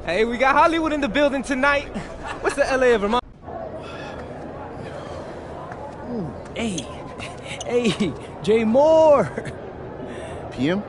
Hey, we got Hollywood in the building tonight. What's the LA of Vermont? Hey, Jay Moore. PM?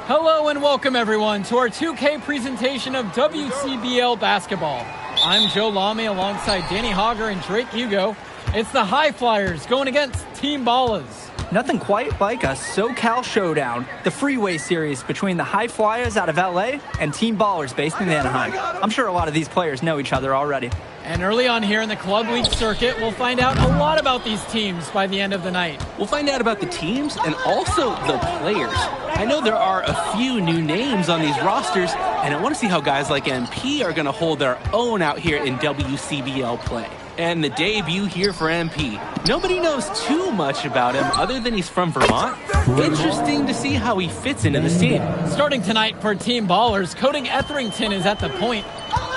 Hello and welcome everyone to our 2K presentation of WCBL basketball. I'm Joe Lamy alongside Danny Hogger and Drake Hugo. It's the High Flyers going against Team Ballas. Nothing quite like a SoCal showdown, the freeway series between the High Flyers out of LA and Team Ballers based in Anaheim. I'm sure a lot of these players know each other already. And early on here in the Club League circuit, we'll find out a lot about these teams by the end of the night. We'll find out about the teams and also the players. I know there are a few new names on these rosters, and I want to see how guys like MP are going to hold their own out here in WCBL play. And the debut here for MP. Nobody knows too much about him other than he's from Vermont. Interesting to see how he fits into this team. Starting tonight for Team Ballers, Cody Etherington is at the point.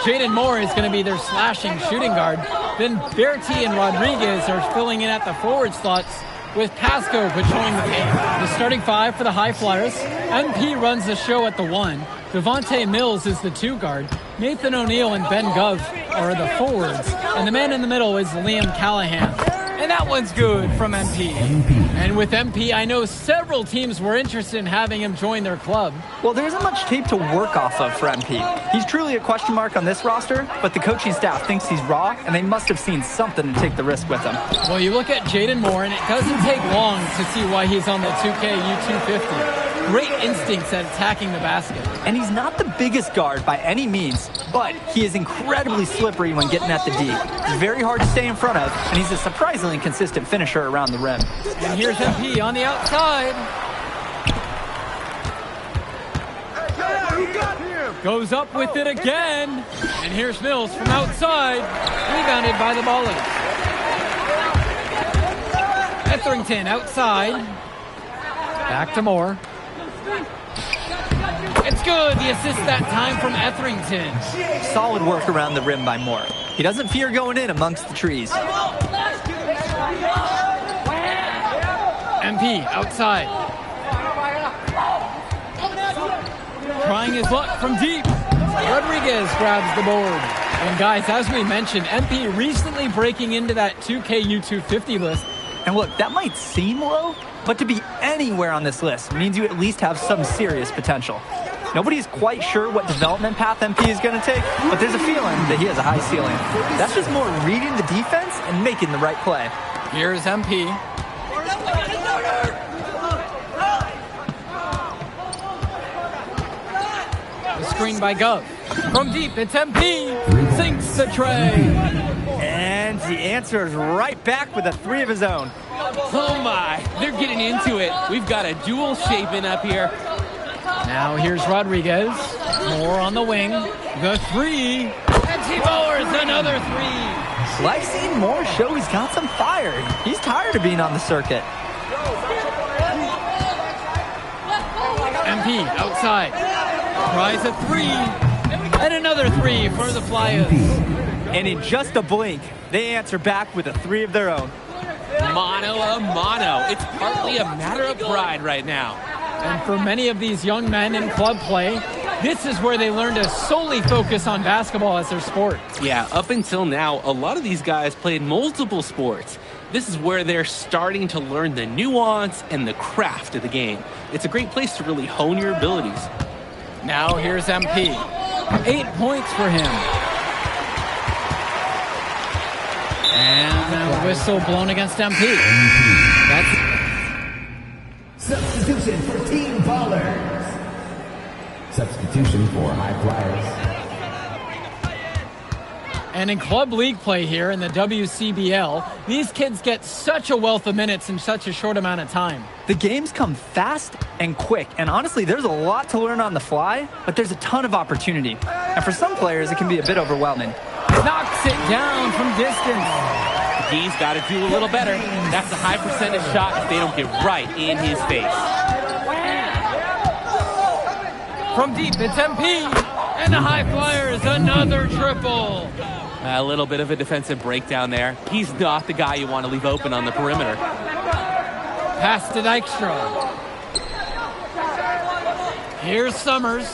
Jaden Moore is going to be their slashing shooting guard. Then Bertie and Rodriguez are filling in at the forward slots, with Pasco patrolling the paint. The starting five for the High Flyers. MP runs the show at the 1. Devontae Mills is the 2 guard. Nathan O'Neill and Ben Gov are the forwards. And the man in the middle is Liam Callahan. And that one's good from MP. And with MP, I know several teams were interested in having him join their club. Well, there isn't much tape to work off of for MP. He's truly a question mark on this roster, but the coaching staff thinks he's raw, and they must have seen something to take the risk with him. Well, you look at Jaden Moore, and it doesn't take long to see why he's on the 2K U250. Great instincts at attacking the basket. And he's not the biggest guard by any means, but he is incredibly slippery when getting at the D. He's very hard to stay in front of, and he's a surprisingly consistent finisher around the rim. And here's MP on the outside. Goes up with it again. And here's Mills from outside. Rebounded by the Ballers. Etherington outside. Back to Moore. It's good. The assist that time from Etherington. Solid work around the rim by Moore. He doesn't fear going in amongst the trees. MP outside. Trying his luck from deep. Rodriguez grabs the board. And guys, as we mentioned, MP recently breaking into that 2K U250 list. And look, that might seem low, but to be anywhere on this list means you at least have some serious potential. Nobody's quite sure what development path MP is going to take, but there's a feeling that he has a high ceiling. That's just more reading the defense and making the right play. Here's MP. The screen by Gov. From deep, it's MP. Sinks the tray. And he answers right back with a 3 of his own. Oh my, they're getting into it. We've got a dual shaping up here. Now here's Rodriguez. Moore on the wing. The 3. And Team Ballers, another 3. Like seeing Moore show he's got some fire. He's tired of being on the circuit. MP outside. Tries a 3. And another 3 for the Flyers. And in just a blink, they answer back with a 3 of their own. Mano a mano. It's partly a matter of pride right now. And for many of these young men in club play, this is where they learn to solely focus on basketball as their sport. Yeah, up until now, a lot of these guys played multiple sports. This is where they're starting to learn the nuance and the craft of the game. It's a great place to really hone your abilities. Now here's MP. 8 points for him. And a whistle blown against MP. That's substitution for Team Ballers. Substitution for High Flyers. And in club league play here in the WCBL, these kids get such a wealth of minutes in such a short amount of time. The games come fast and quick, and honestly, there's a lot to learn on the fly, but there's a ton of opportunity. And for some players, it can be a bit overwhelming. Knocks it down from distance. He's got to do a little better. That's a high percentage shot if they don't get right in his face. From deep, it's MP. And the High Flyers, another triple. A little bit of a defensive breakdown there. He's not the guy you want to leave open on the perimeter. Pass to Dykstra. Here's Summers,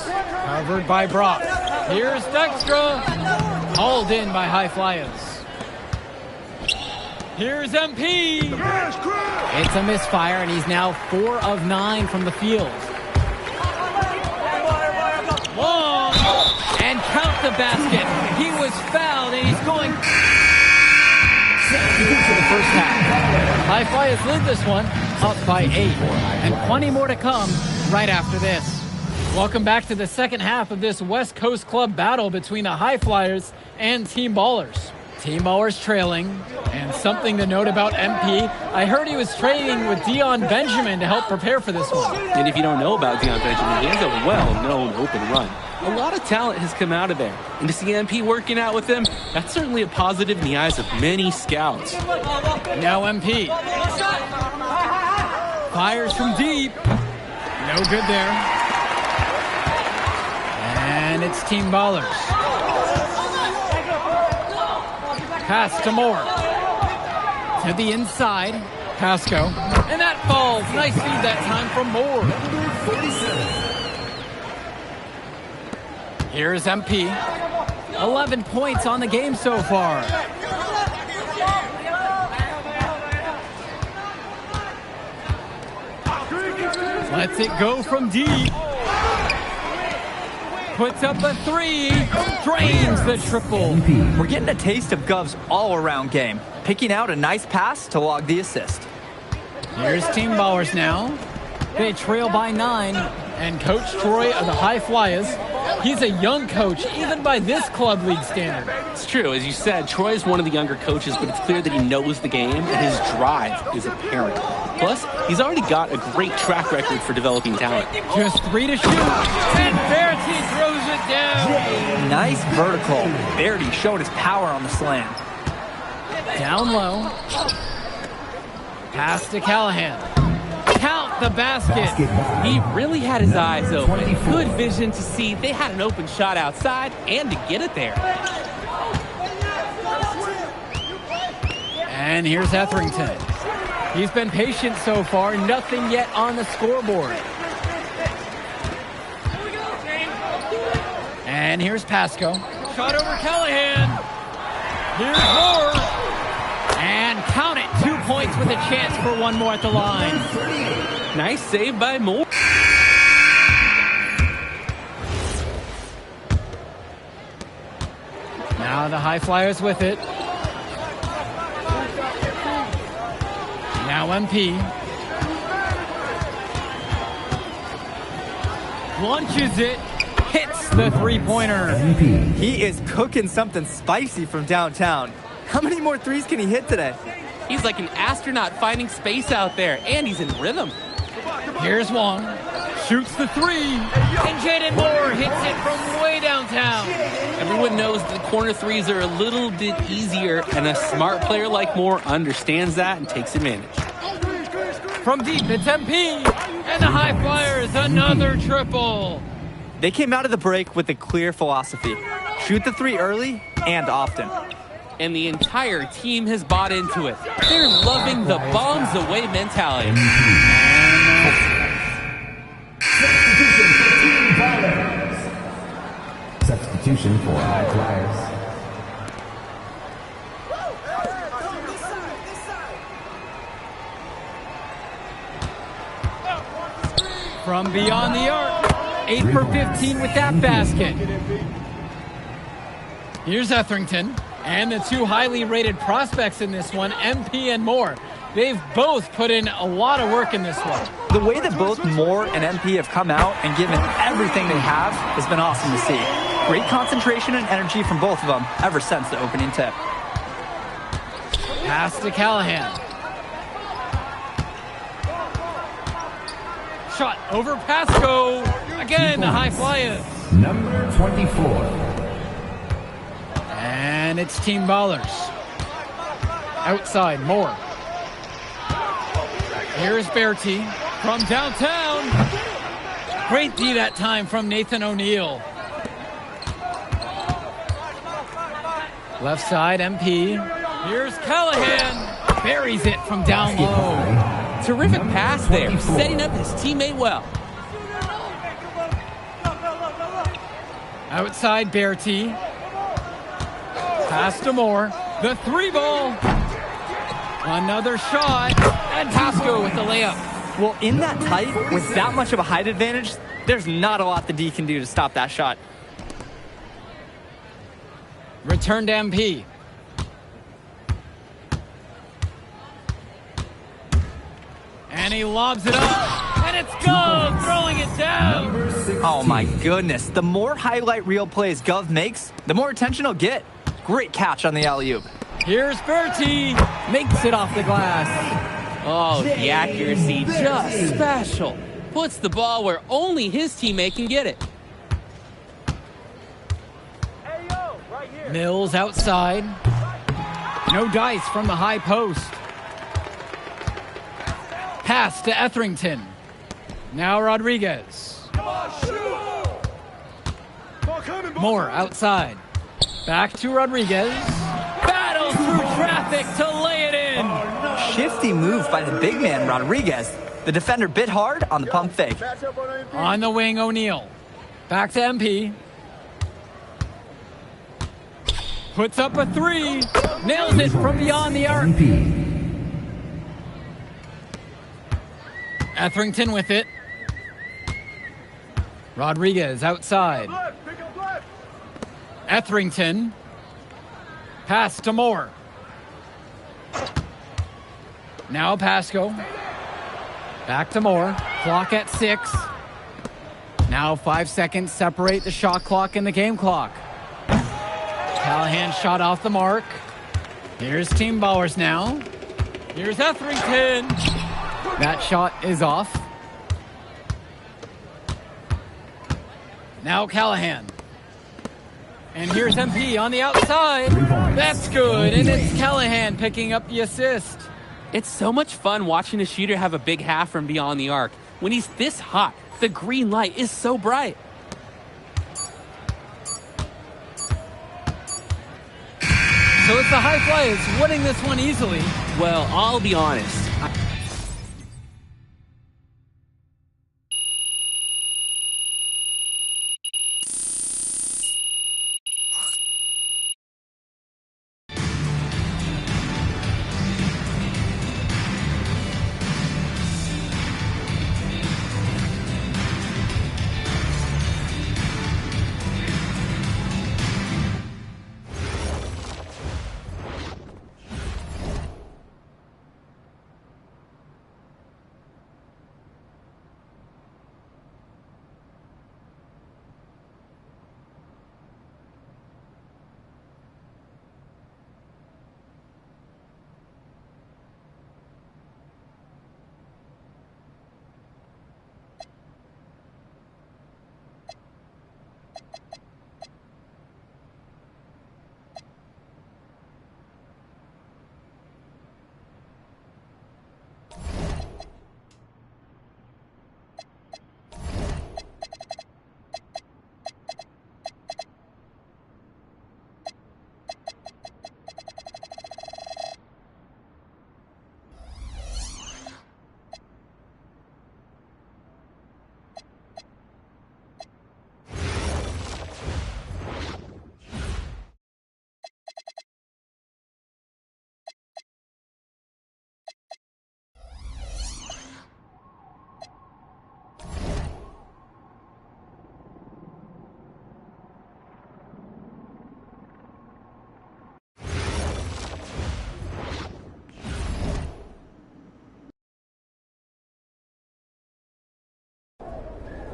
covered by Brock. Here's Dykstra, hauled in by High Flyers. Here's MP. It's a misfire, and he's now 4 of 9 from the field. Long, and count the basket. He was fouled, and he's going to the first half. High Flyers lead this one, up by 8, and plenty more to come right after this. Welcome back to the second half of this West Coast Club battle between the High Flyers and Team Ballers. Team Ballers trailing, and something to note about MP, I heard he was training with Dion Benjamin to help prepare for this one. And if you don't know about Dion Benjamin, he has a well-known open run. A lot of talent has come out of there. And to see MP working out with him, that's certainly a positive in the eyes of many scouts. Now MP. Fires from deep. No good there. And it's Team Ballers. Pass to Moore. To the inside. Pasco. And that falls. Nice feed that time from Moore. Here's MP. 11 points on the game so far. Lets it go from deep. Puts up a 3. Drains the triple. We're getting a taste of Gov's all-around game. Picking out a nice pass to log the assist. Here's Team Ballers now. They trail by 9. And Coach Troy of the High Flyers, he's a young coach, even by this club league standard. It's true. As you said, Troy is one of the younger coaches, but it's clear that he knows the game, and his drive is apparent. Plus, he's already got a great track record for developing talent. Just 3 to shoot, and Verity throws it down. Nice vertical. Verity showed his power on the slam. Down low. Pass to Callahan. Count the basket. He really had his eyes open. Good vision to see they had an open shot outside and to get it there. And here's Etherington. He's been patient so far. Nothing yet on the scoreboard. And here's Pasco. Shot over Callahan. Here's Moore. And count it. 2 points with a chance for one more at the line. Nice save by Moore. Now the High Flyers with it. Now MP. Launches it. Hits the three-pointer. He is cooking something spicy from downtown. How many more threes can he hit today? He's like an astronaut finding space out there, and he's in rhythm. Here's Wong. Shoots the 3. And Jaden Moore hits it from way downtown. Everyone knows the corner threes are a little bit easier, and a smart player like Moore understands that and takes advantage. From deep, it's MP. And the High Flyers, another triple. They came out of the break with a clear philosophy. Shoot the 3 early and often. And the entire team has bought into it. They're loving the bombs away mentality. Substitution for High Flyers. From beyond the arc. 8 for 15 with that basket. Here's Etherington. And the 2 highly rated prospects in this one, MP and Moore. They've both put in a lot of work in this one. The way that both Moore and MP have come out and given everything they have has been awesome to see. Great concentration and energy from both of them ever since the opening tip. Pass to Callahan. Shot over Pasco. Again, the High Flyers. Number 24. And it's Team Ballers. Outside, Moore. Here's Bertie from downtown. Great D that time from Nathan O'Neill. Left side, MP. Here's Callahan. Buries it from down low. Terrific pass there, setting up his teammate well. Outside Berti. Pass to Moore. The 3-ball. Another shot. And Pasco with the layup. Well, in that tight, with that much of a height advantage, there's not a lot the D can do to stop that shot. Return to MP. And he lobs it up. And it's Gov throwing it down. Oh my goodness. The more highlight reel plays Gov makes, the more attention he'll get. Great catch on the alley-oop. Here's Berti. Makes it off the glass. Oh, the accuracy, just special. Puts the ball where only his teammate can get it. Mills outside. No dice from the high post. Pass to Etherington. Now Rodriguez. Moore outside. Back to Rodriguez. Battles through traffic to lay it in. Shifty move by the big man, Rodriguez. The defender bit hard on the pump fake. On the wing, O'Neal. Back to MP. Puts up a 3. Nails it from beyond the arc. Etherington with it. Rodriguez outside. Etherington. Pass to Moore. Now Pasco. Back to Moore. Clock at 6. Now 5 seconds separate the shot clock and the game clock. Callahan shot off the mark. Here's Team Ballers now. Here's Etherington. That shot is off. Now Callahan. And here's MP on the outside. That's good. And it's Callahan picking up the assist. It's so much fun watching a shooter have a big half from beyond the arc. When he's this hot, the green light is so bright. So it's the High Flyers winning this one easily. Well, I'll be honest.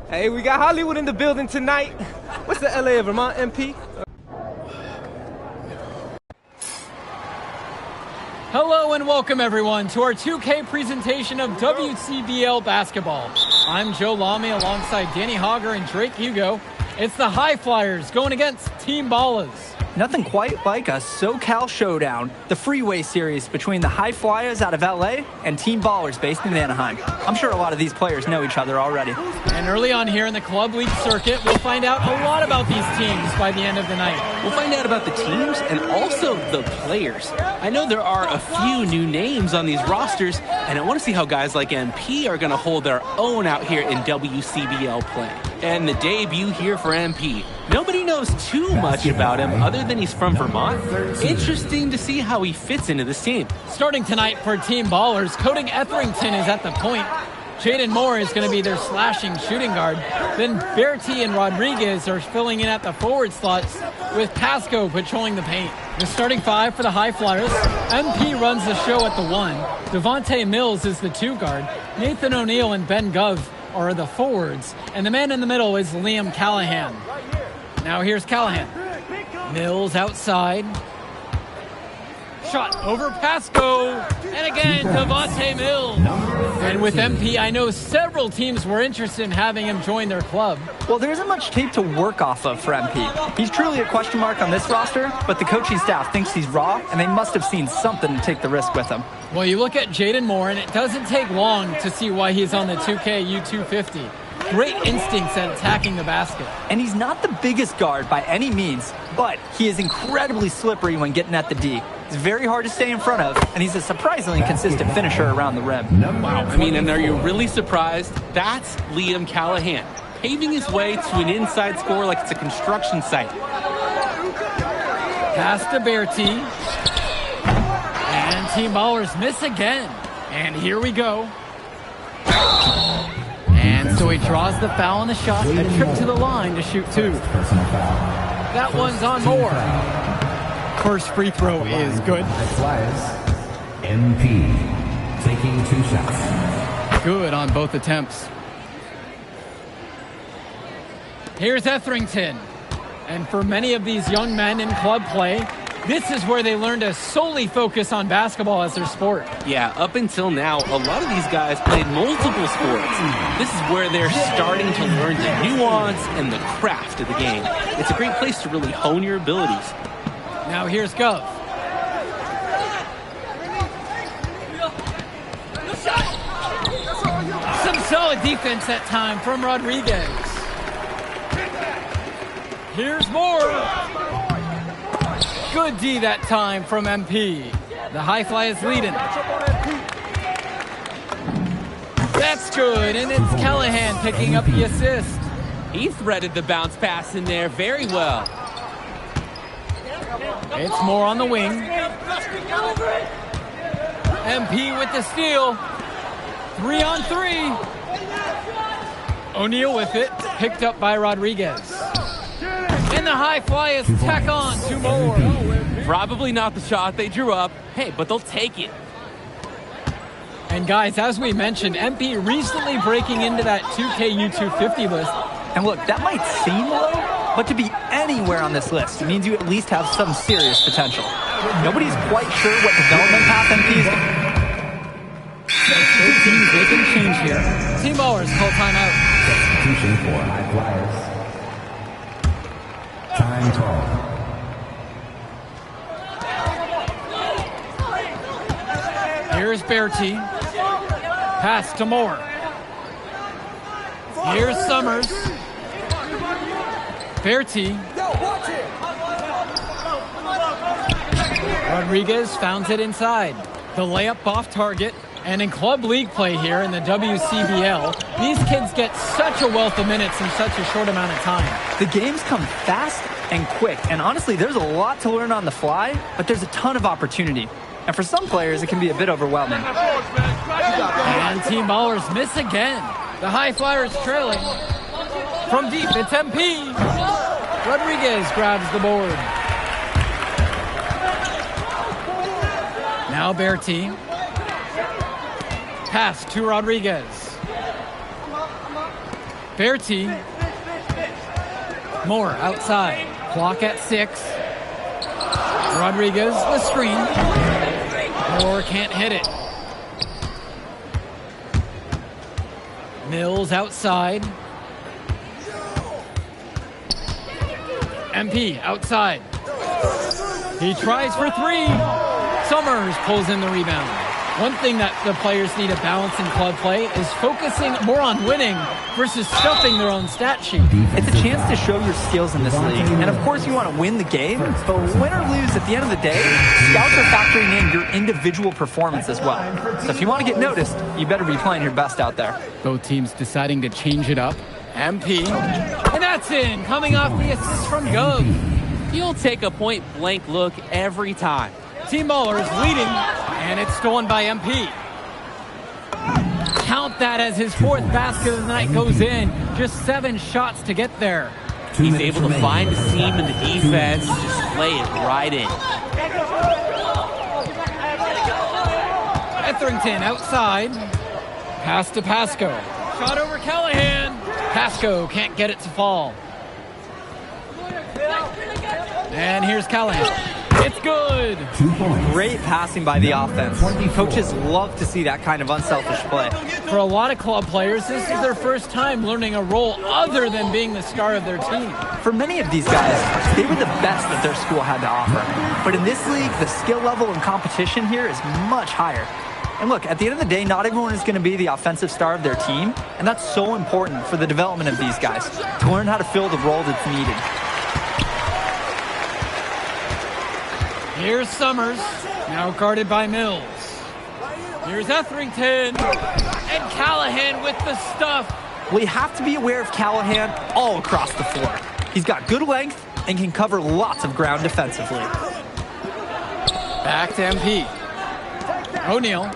Hey, we got Hollywood in the building tonight. What's the LA of Vermont, MP? Hello and welcome everyone to our 2K presentation of WCBL basketball. I'm Joe Lamy alongside Danny Hogger and Drake Hugo. It's the High Flyers going against Team Ballas. Nothing quite like a SoCal showdown, the freeway series between the High Flyers out of LA and Team Ballers based in Anaheim. I'm sure a lot of these players know each other already. And early on here in the Club League circuit, we'll find out a lot about these teams by the end of the night. We'll find out about the teams and also the players. I know there are a few new names on these rosters, and I want to see how guys like MP are going to hold their own out here in WCBL play. And the debut here for MP, Nobody knows too much about him other than he's from Vermont. Interesting to see how he fits into this team. Starting tonight for Team Ballers, Cody Etherington is at the point. Jaden Moore is going to be their slashing shooting guard. Then Bertie and Rodriguez are filling in at the forward slots with Pasco patrolling the paint. The starting five for the High Flyers. MP runs the show at the 1. Devontae Mills is the 2 guard. Nathan O'Neill and Ben Gov are the forwards. And the man in the middle is Liam Callahan. Now here's Callahan. Mills outside. Shot over Pasco. And again, Devontae Mills. And with MP, I know several teams were interested in having him join their club. Well, there isn't much tape to work off of for MP. He's truly a question mark on this roster, but the coaching staff thinks he's raw, and they must have seen something to take the risk with him. Well, you look at Jaden Moore, and it doesn't take long to see why he's on the 2K U250. Great instincts at attacking the basket. And he's not the biggest guard by any means, but he is incredibly slippery when getting at the D. He's very hard to stay in front of, and he's a surprisingly consistent finisher around the rim. Wow, I mean, and are you really surprised? That's Liam Callahan, paving his way to an inside score like it's a construction site. Pass to Bertie. And Team Ballers miss again. And here we go. And so he draws the foul on the shot, a trip to the line to shoot 2. That one's on Moore. First free throw is good. MP taking 2 shots. Good on both attempts. Here's Etherington. And for many of these young men in club play, this is where they learn to solely focus on basketball as their sport. Yeah, up until now, a lot of these guys played multiple sports. This is where they're starting to learn the nuance and the craft of the game. It's a great place to really hone your abilities. Now here's Gov. Some solid defense that time from Rodriguez. Here's Moore. Good D that time from MP. The High Fly is leading. That's good, and it's Callahan picking up the assist. He threaded the bounce pass in there very well. It's Moore on the wing. MP with the steal. 3 on 3. O'Neal with it, picked up by Rodriguez. And the High Fly is tack on 2 more. Probably not the shot they drew up. Hey, but they'll take it. And guys, as we mentioned, MP recently breaking into that 2K U250 list. And look, that might seem low, but to be anywhere on this list means you at least have some serious potential. Nobody's quite sure what development path MP is. Both teams, they can change here. Team Ballers call timeout. Substitution for High Flyers. Time call. Here's Bertie. Pass to Moore. Here's Summers. Bertie. Rodriguez founds it inside. The layup off target. And in club league play here in the WCBL, these kids get such a wealth of minutes in such a short amount of time. The games come fast and quick, and honestly, there's a lot to learn on the fly, but there's a ton of opportunity. And for some players, it can be a bit overwhelming. And Team Ballers miss again. The High Flyers trailing. From deep, it's MP. Rodriguez grabs the board. Now Bertie. Pass to Rodriguez. Bertie. Moore outside. Clock at 6. Rodriguez, the screen. Moore can't hit it. Mills outside. MP outside. He tries for 3. Summers pulls in the rebound. One thing that the players need to balance in club play is focusing more on winning versus stuffing their own stat sheet. It's a chance to show your skills in this league. And of course you want to win the game, but win or lose, at the end of the day, scouts are factoring in your individual performance as well. So if you want to get noticed, you better be playing your best out there. Both teams deciding to change it up. MP. And that's in, coming off the assist from Gov. He'll take a point-blank look every time. Team Ballers leading, and it's stolen by MP. Count that as his fourth basket of the night goes in. Just 7 shots to get there. He's able to find a seam in the defense, just lay it right in. Etherington outside. Pass to Pasco. Shot over Callahan. Pasco can't get it to fall. And here's Callahan. It's good. 2 points. Great passing by the offense. Coaches love to see that kind of unselfish play. For a lot of club players, this is their first time learning a role other than being the star of their team. For many of these guys, they were the best that their school had to offer. But in this league, the skill level and competition here is much higher. And look, at the end of the day, not everyone is going to be the offensive star of their team, and that's so important for the development of these guys, to learn how to fill the role that's needed. Here's Summers, now guarded by Mills. Here's Etherington, and Callahan with the stuff. We have to be aware of Callahan all across the floor. He's got good length and can cover lots of ground defensively. Back to MP. O'Neal.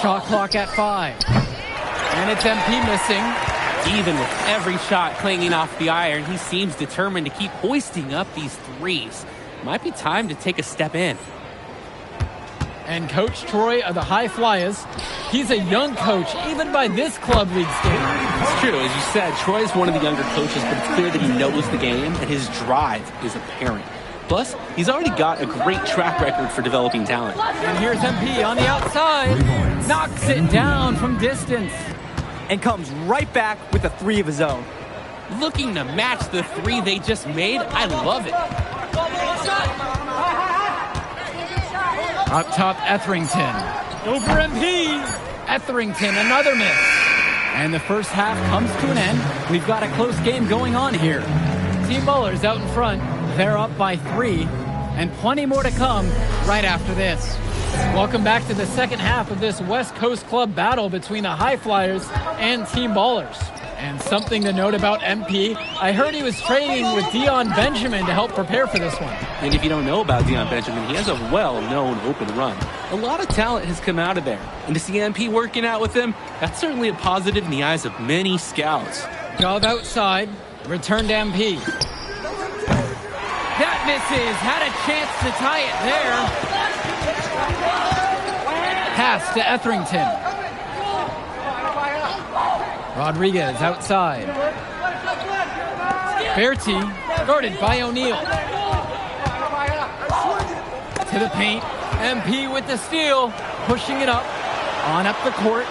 Shot clock at 5. And it's MP missing. Even with every shot clanging off the iron, he seems determined to keep hoisting up these threes. Might be time to take a step in. And Coach Troy of the High Flyers, he's a young coach, even by this club league standard. It's true, as you said, Troy's one of the younger coaches, but it's clear that he knows the game and his drive is apparent. Plus, he's already got a great track record for developing talent. And here's MP on the outside. Knocks it down from distance. And comes right back with a 3 of his own. Looking to match the 3 they just made, I love it. Up top, Etherington. Over MP. Etherington, another miss. And the first half comes to an end. We've got a close game going on here. Team Ballers out in front. They're up by 3. And plenty more to come right after this. Welcome back to the second half of this West Coast Club battle between the High Flyers and Team Ballers. And something to note about MP, I heard he was training with Dion Benjamin to help prepare for this one. And if you don't know about Dion Benjamin, he has a well-known open run. A lot of talent has come out of there. And to see MP working out with him, that's certainly a positive in the eyes of many scouts. Gov outside, return to MP. That misses, had a chance to tie it there. Pass to Etherington. Rodriguez outside. Bertie guarded by O'Neal. To the paint. MP with the steal. Pushing it up. On up the court.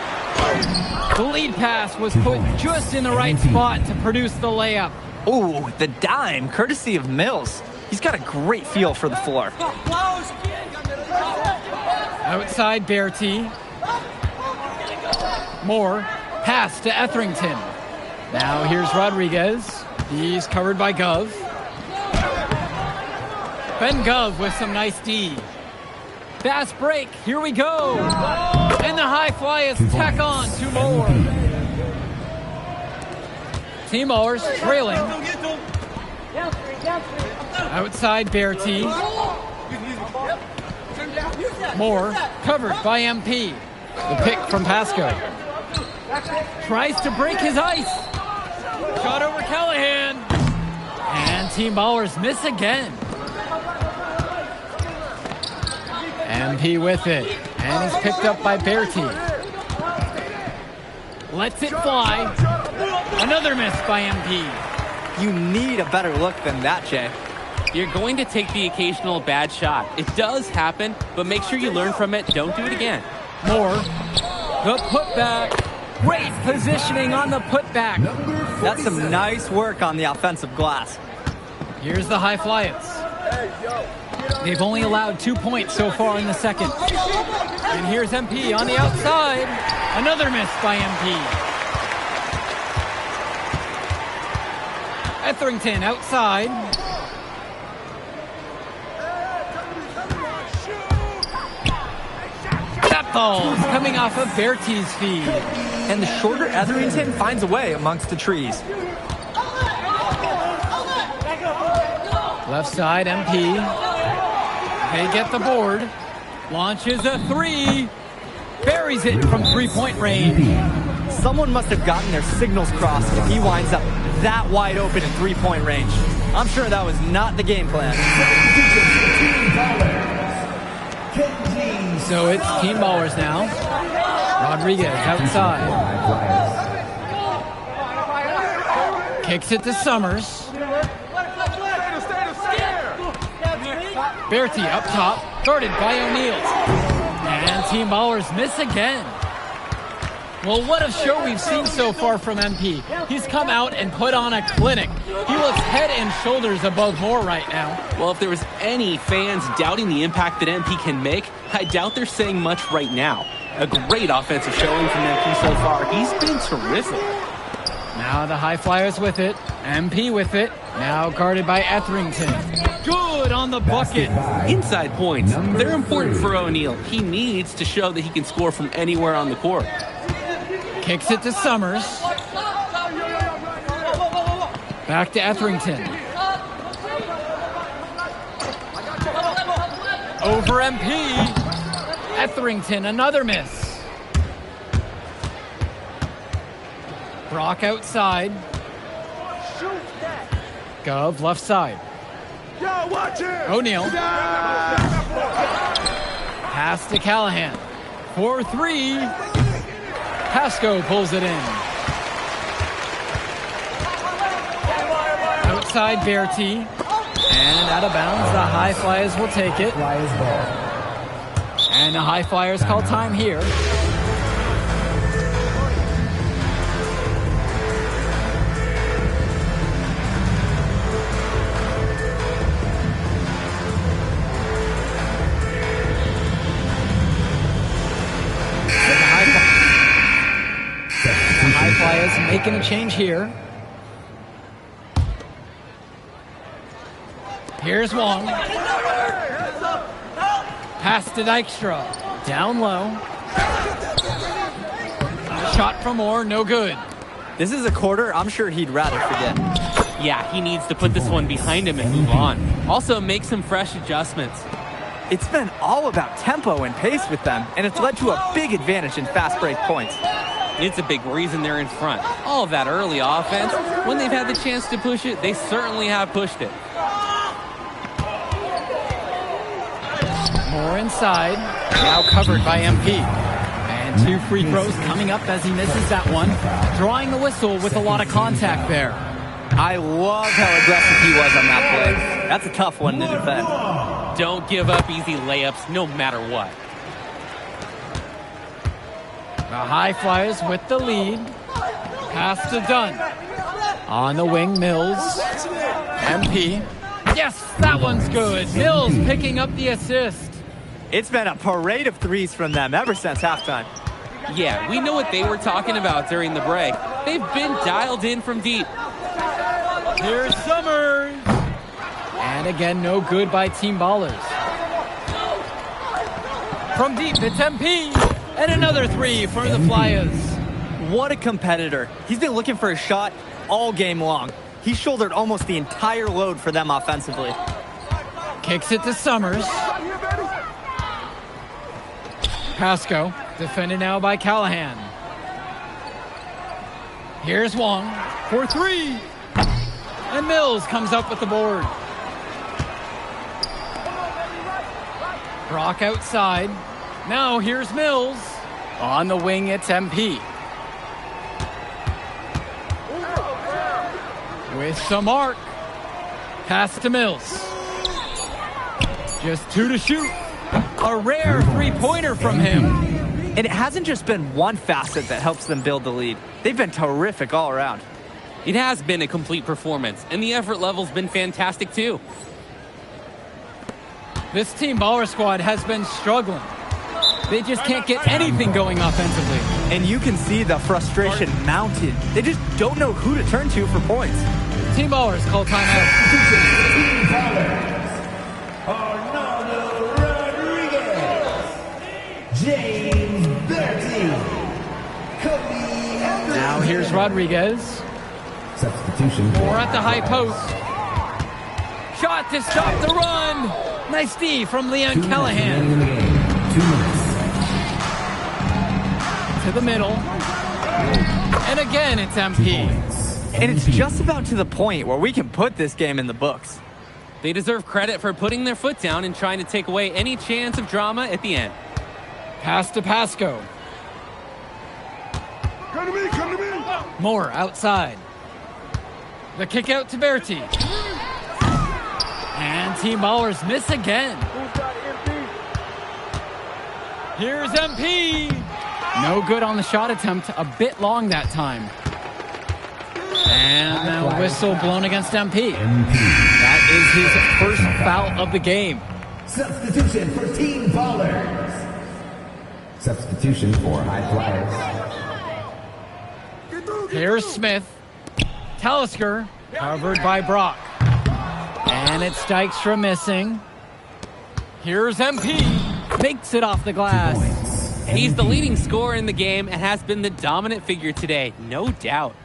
The lead pass was put just in the right spot to produce the layup. Ooh, the dime, courtesy of Mills. He's got a great feel for the floor. Outside Bertie. Moore. Pass to Etherington. Now here's Rodriguez. He's covered by Gov. Ben Gov with some nice D. Fast break. Here we go. And the High Flyers tack on 2 more. Team Ballers trailing. Outside Bertie. Moore covered by MP. The pick from Pasco. Tries to break his ice. Shot over Callahan. And Team Ballers miss again. MP with it. And he's picked up by Bertie. Lets it fly. Another miss by MP. You need a better look than that, Jay. You're going to take the occasional bad shot. It does happen, but make sure you learn from it. Don't do it again. Moore. The putback. Great positioning on the putback. That's some nice work on the offensive glass. Here's the High Flyers. They've only allowed 2 points so far in the second. And here's MP on the outside. Another miss by MP. Etherington outside. That falls coming off of Bertie's feed. And the shorter Etherington finds a way amongst the trees. Left side, MP. They get the board. Launches a three. Buries it from three-point range. Someone must have gotten their signals crossed if he winds up that wide open in three-point range. I'm sure that was not the game plan. So it's Team Ballers now. Rodriguez outside. Kicks it to Summers. Bertie up top, guarded by O'Neal. And Team Ballers miss again. Well, what a show we've seen so far from MP. He's come out and put on a clinic. He looks head and shoulders above Moore right now. Well, if there was any fans doubting the impact that MP can make, I doubt they're saying much right now. A great offensive showing from MP so far. He's been terrific. Now the High Flyers with it. MP with it. Now guarded by Etherington. Good on the bucket. Inside points, they're important for O'Neal. He needs to show that he can score from anywhere on the court. Kicks it to Summers. Back to Etherington. Over MP. Etherington, another miss. Brock outside. Gov left side. O'Neal. Pass to Callahan. 4-3. Pasco pulls it in. Outside Bertie. And out of bounds, the High Flyers will take it. And the High Flyers call time here. High Flyers making a change here. Here's Wong. Pass to Dykstra. Down low. Shot from Moore, no good. This is a quarter I'm sure he'd rather forget. Yeah, he needs to put this one behind him and move on. Also, make some fresh adjustments. It's been all about tempo and pace with them, and it's led to a big advantage in fast break points. It's a big reason they're in front. All of that early offense, when they've had the chance to push it, they certainly have pushed it. Moore inside, now covered by MP. And two free throws coming up as he misses that one. Drawing the whistle with a lot of contact there. I love how aggressive he was on that play. That's a tough one to defend. Don't give up easy layups no matter what. The High Flyers with the lead. Pass to Dunn. On the wing, Mills. MP. Yes, that one's good. Mills picking up the assist. It's been a parade of threes from them ever since halftime. Yeah, we know what they were talking about during the break. They've been dialed in from deep. Here's Summers. And again, no good by Team Ballers. From deep, it's MP. And another three for the Flyers. What a competitor. He's been looking for a shot all game long. He shouldered almost the entire load for them offensively. Kicks it to Summers. Pasco, defended now by Callahan. Here's Wong for three. And Mills comes up with the board. Brock outside. Now here's Mills. On the wing, it's MP. With some arc. Pass to Mills. Just two to shoot. A rare three-pointer from him. And it hasn't just been one facet that helps them build the lead. They've been terrific all around. It has been a complete performance, and the effort level's been fantastic too. This Team Baller squad has been struggling. They just can't get anything going offensively. And you can see the frustration mounted. They just don't know who to turn to for points. Team Ballers call timeout. Team Ballers. Arnaldo Rodriguez. James Rodriguez. Substitution for Moore at the high post. Shot to stop the run. Nice D from Leon 2 minutes Callahan. remaining in the game. 2 minutes. To the middle. And again, it's 2 MP. points. And it's MP. just about to the point where we can put this game in the books. They deserve credit for putting their foot down and trying to take away any chance of drama at the end. Pass to Pasco. Come to me. Moore outside. The kick out to Berti. And Team Ballers miss again. Here's MP. No good on the shot attempt. A bit long that time. And a whistle blown against MP. That is his first foul of the game. Substitution for Team Ballers. Substitution for High Flyers. Here's Smith. Talisker covered by Brock. And it's Dykstra missing. Here's MP. Makes it off the glass. He's the leading scorer in the game and has been the dominant figure today, no doubt.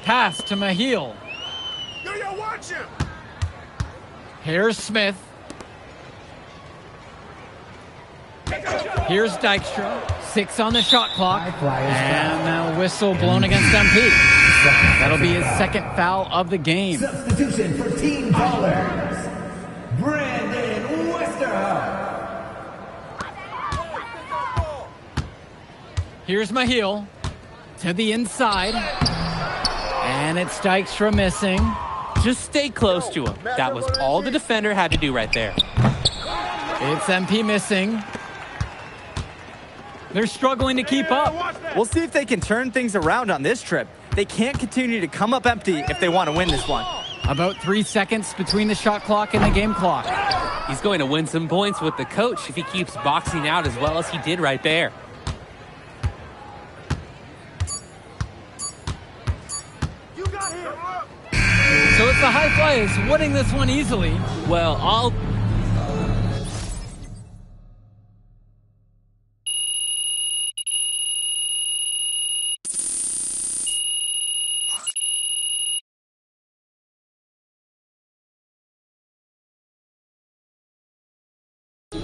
Pass to Mahil. Yo, watch him. Here's Smith. Here's Dykstra. 6 on the shot clock. And a whistle blown against MP. That'll be his second foul of the game. Substitution for Team Ballers. Brandon Westerhoff. Here's Mahil to the inside. And it's Dykstra missing. Just stay close to him. That was all the defender had to do right there. It's MP missing. They're struggling to keep up. We'll see if they can turn things around on this trip. They can't continue to come up empty if they want to win this one. About 3 seconds between the shot clock and the game clock. He's going to win some points with the coach if he keeps boxing out as well as he did right there. So it's the High Flyers winning this one easily. Well, I'll...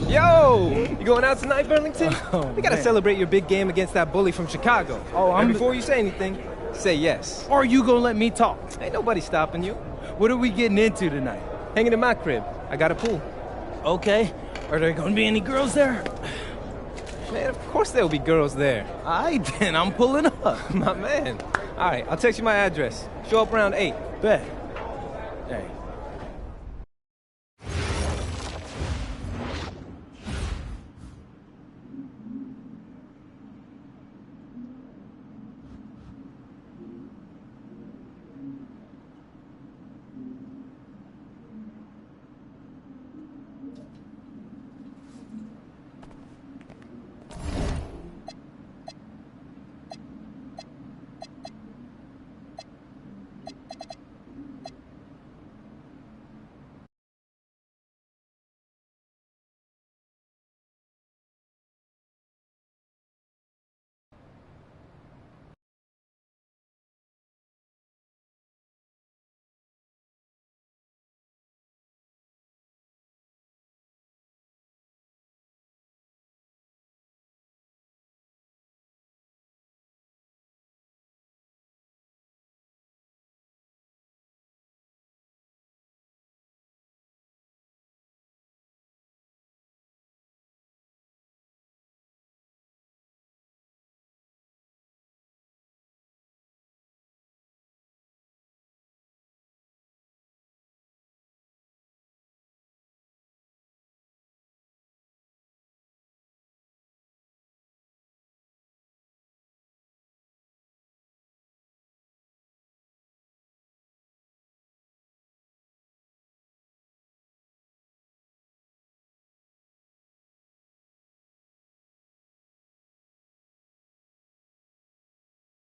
Yo, you going out tonight, Burlington? We gotta celebrate your big game against that bully from Chicago. And before you say anything, say yes. Or you gonna let me talk? Ain't nobody stopping you. What are we getting into tonight? Hanging in my crib. I got a pool. Okay. Are there gonna be any girls there? Man, of course there'll be girls there. Aight, then I'm pulling up. My man. All right, I'll text you my address. Show up around 8. Bet. Hey,